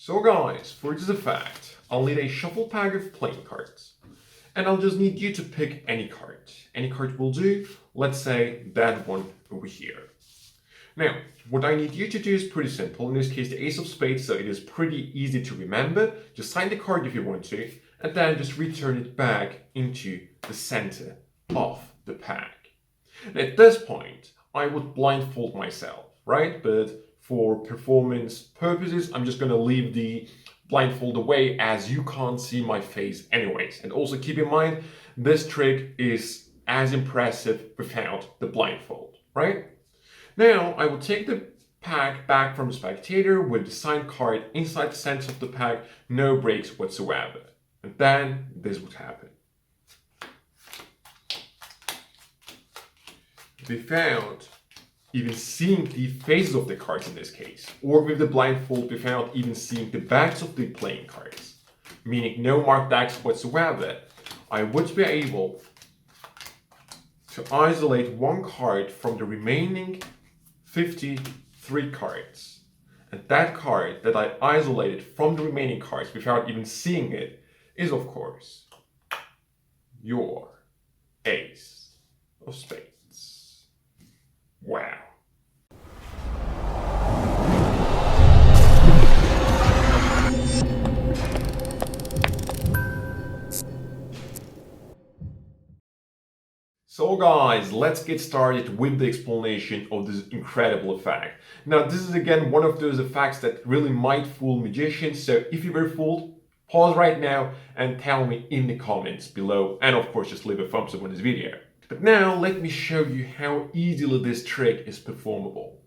So guys, for this effect, I'll need a shuffle pack of playing cards. And I'll just need you to pick any card. Any card will do. Let's say that one over here. Now, what I need you to do is pretty simple. In this case, the Ace of Spades, so it is pretty easy to remember. Just sign the card if you want to, and then just return it back into the center of the pack. And at this point, I would blindfold myself, right? But for performance purposes, I'm just going to leave the blindfold away as you can't see my face anyways. And also keep in mind, this trick is as impressive without the blindfold, right? Now, I will take the pack back from the spectator with the signed card inside the center of the pack, no breaks whatsoever. And then this would happen. Without even seeing the faces of the cards in this case, or with the blindfold without even seeing the backs of the playing cards, meaning no marked backs whatsoever, I would be able to isolate one card from the remaining 53 cards. And that card that I isolated from the remaining cards without even seeing it is, of course, your Ace of Spades. Wow. So guys, let's get started with the explanation of this incredible effect. Now, this is again one of those effects that really might fool magicians, so if you were fooled, pause right now and tell me in the comments below, and of course just leave a thumbs up on this video. But now let me show you how easily this trick is performable.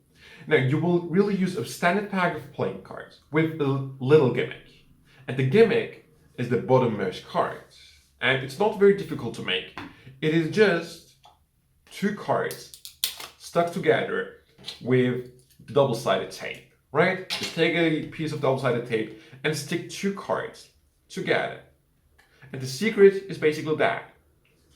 Now, you will really use a standard pack of playing cards with a little gimmick. And the gimmick is the bottommost cards. And it's not very difficult to make. It is just two cards stuck together with double-sided tape, right? Just take a piece of double-sided tape and stick two cards together. And the secret is basically that.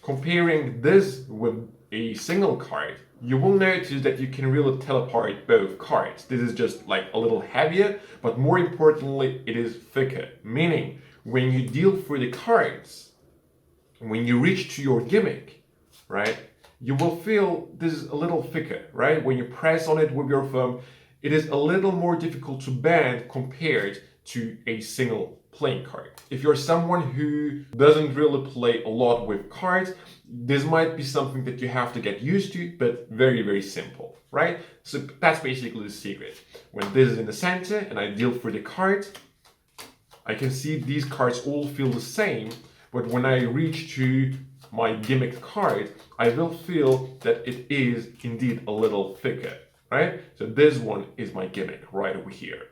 Comparing this with a single card, you will notice that you can really tell apart both cards. This is just like a little heavier, but more importantly, it is thicker. Meaning, when you deal through the cards, when you reach to your gimmick, right, you will feel this is a little thicker, right? When you press on it with your thumb, it is a little more difficult to bend compared to a single playing card. If you're someone who doesn't really play a lot with cards, this might be something that you have to get used to, but very, very simple, right? So that's basically the secret. When this is in the center and I deal through the cards, I can see these cards all feel the same, but when I reach to my gimmick card, I will feel that it is indeed a little thicker, right? So this one is my gimmick right over here.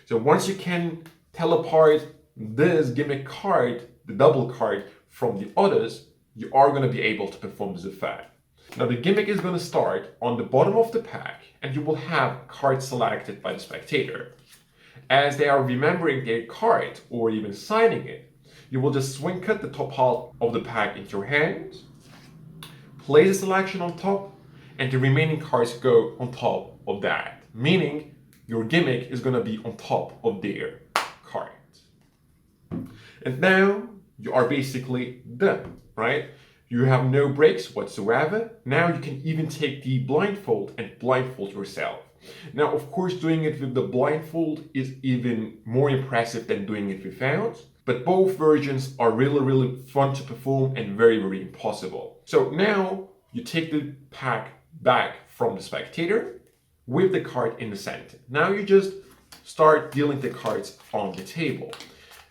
So once you can tell apart this gimmick card, the double card, from the others, you are going to be able to perform this effect. Now the gimmick is going to start on the bottom of the pack, and you will have cards selected by the spectator. As they are remembering their card or even signing it, you will just swing cut the top half of the pack into your hand, place the selection on top, and the remaining cards go on top of that. Meaning, your gimmick is going to be on top of their card. And now, you are basically done, right? You have no breaks whatsoever. Now you can even take the blindfold and blindfold yourself. Now, of course, doing it with the blindfold is even more impressive than doing it without. But both versions are really, really fun to perform and very, very impossible. So now you take the pack back from the spectator with the card in the center. Now you just start dealing the cards on the table.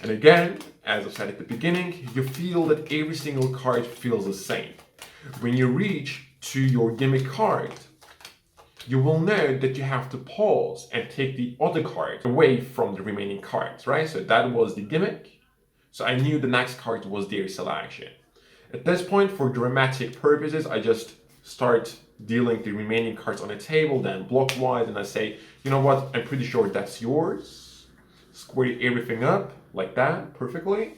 And again, as I said at the beginning, you feel that every single card feels the same. When you reach to your gimmick card, you will know that you have to pause and take the other card away from the remaining cards, right? So that was the gimmick. So I knew the next card was their selection. At this point, for dramatic purposes, I just start dealing the remaining cards on the table, then blockwise, and I say, you know what, I'm pretty sure that's yours. Square everything up like that, perfectly,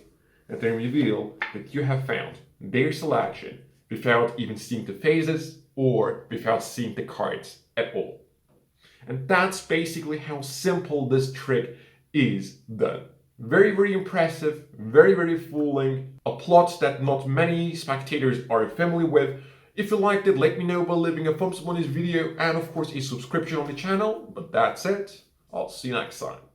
and then reveal that you have found their selection without even seeing the faces or without seeing the cards at all. And that's basically how simple this trick is done. Very, very impressive, very, very fooling, a plot that not many spectators are familiar with. If you liked it, let me know by leaving a thumbs up on this video and of course a subscription on the channel. But that's it. I'll see you next time.